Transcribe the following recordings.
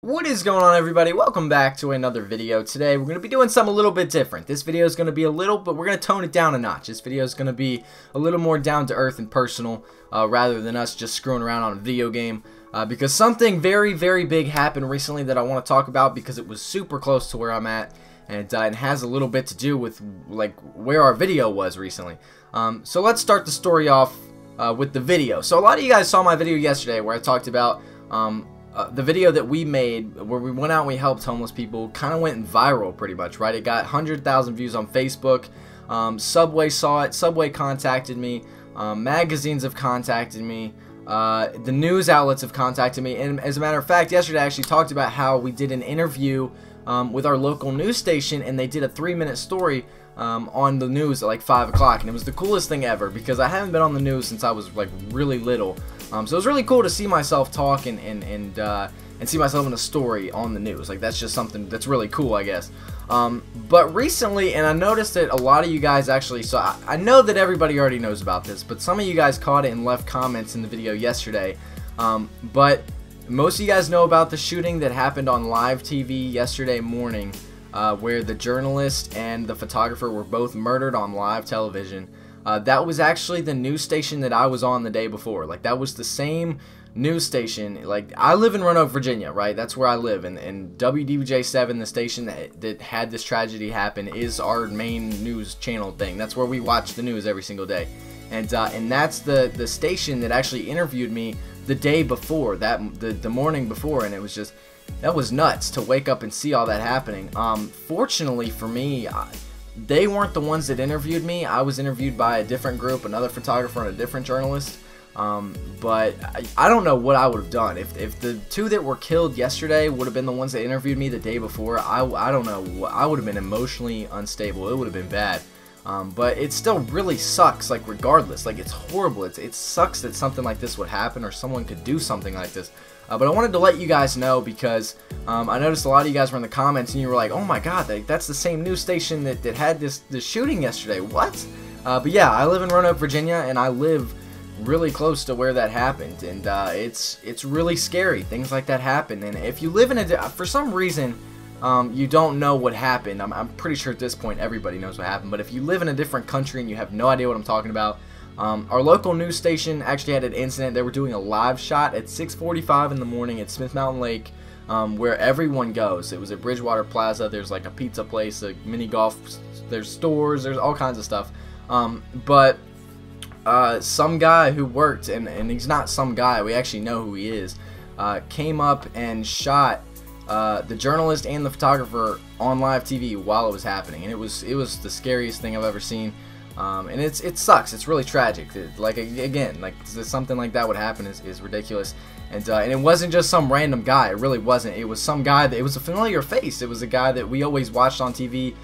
What is going on, everybody? Welcome back to another video. Today we're going to be doing something a little bit different. This video is going to be but we're going to tone it down a notch. This video is going to be a little more down to earth and personal rather than us just screwing around on a video game. Because something very, very big happened recently that I want to talk about because it was super close to where I'm at. And it has a little bit to do with like where our video was recently. So let's start the story off with the video. So a lot of you guys saw my video yesterday where I talked about the video that we made where we went out and we helped homeless people. Kind of went viral pretty much, right? It got 100,000 views on Facebook. Subway saw it. Subway contacted me. Magazines have contacted me. The news outlets have contacted me. And as a matter of fact, yesterday I actually talked about how we did an interview with our local news station, and they did a 3-minute story on the news at like 5 o'clock, and it was the coolest thing ever because I haven't been on the news since I was like really little. So it was really cool to see myself talk and see myself in a story on the news. Like, that's just something that's really cool, I guess. But recently, and I noticed that a lot of you guys actually saw, I know that everybody already knows about this, but some of you guys caught it and left comments in the video yesterday. But most of you guys know about the shooting that happened on live TV yesterday morning, where the journalist and the photographer were both murdered on live television. That was actually the news station that I was on the day before. Like, that was the same news station. Like, I live in Roanoke, Virginia, right? That's where I live. And WDBJ7, the station that had this tragedy happen, is our main news channel thing. That's where we watch the news every single day. And that's the station that actually interviewed me the day before, the morning before, and it was just, that was nuts to wake up and see all that happening. Fortunately for me, they weren't the ones that interviewed me. I was interviewed by a different group, another photographer and a different journalist. But I don't know what I would have done if the two that were killed yesterday would have been the ones that interviewed me the day before. I don't know. I would have been emotionally unstable. It would have been bad. But it still really sucks, like, regardless. Like, it's horrible. It sucks that something like this would happen or someone could do something like this. But I wanted to let you guys know because I noticed a lot of you guys were in the comments and you were like, oh my god, that's the same news station that had this shooting yesterday. What? But yeah, I live in Roanoke, Virginia, and I live really close to where that happened. And it's really scary. Things like that happen. And if you live in for some reason, you don't know what happened. I'm pretty sure at this point everybody knows what happened. But if you live in a different country and you have no idea what I'm talking about, our local news station actually had an incident. They were doing a live shot at 6:45 in the morning at Smith Mountain Lake, where everyone goes. It was at Bridgewater Plaza. There's like a pizza place, a mini golf, there's stores, there's all kinds of stuff. But some guy who worked, and he's not some guy, we actually know who he is, came up and shot the journalist and the photographer on live TV while it was happening, and it was the scariest thing I've ever seen. And it sucks. It's really tragic. Like, again, like, something like that would happen is ridiculous. And it wasn't just some random guy. It really wasn't. It was some guy that, it was a familiar face. It was a guy that we always watched on TV,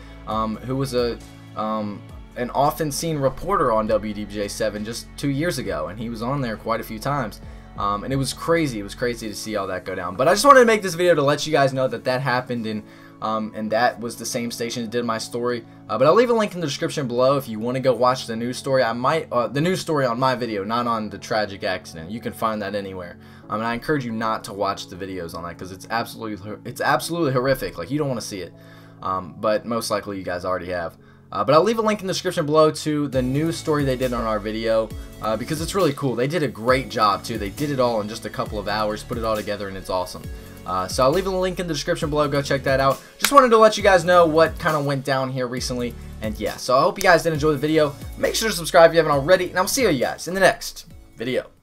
who was an often seen reporter on WDBJ7 just 2 years ago, and he was on there quite a few times. And it was crazy. It was crazy to see all that go down. But I just wanted to make this video to let you guys know that happened, and that was the same station that did my story. But I'll leave a link in the description below if you want to go watch the news story. I might the news story on my video, not on the tragic accident. You can find that anywhere. And I encourage you not to watch the videos on that because it's absolutely horrific. Like, you don't want to see it. But most likely you guys already have. But I'll leave a link in the description below to the news story they did on our video because it's really cool. They did a great job too. They did it all in just a couple of hours, put it all together, and it's awesome. So I'll leave a link in the description below. Go check that out. Just wanted to let you guys know what kind of went down here recently. And yeah, so I hope you guys did enjoy the video. Make sure to subscribe if you haven't already, and I'll see you guys in the next video.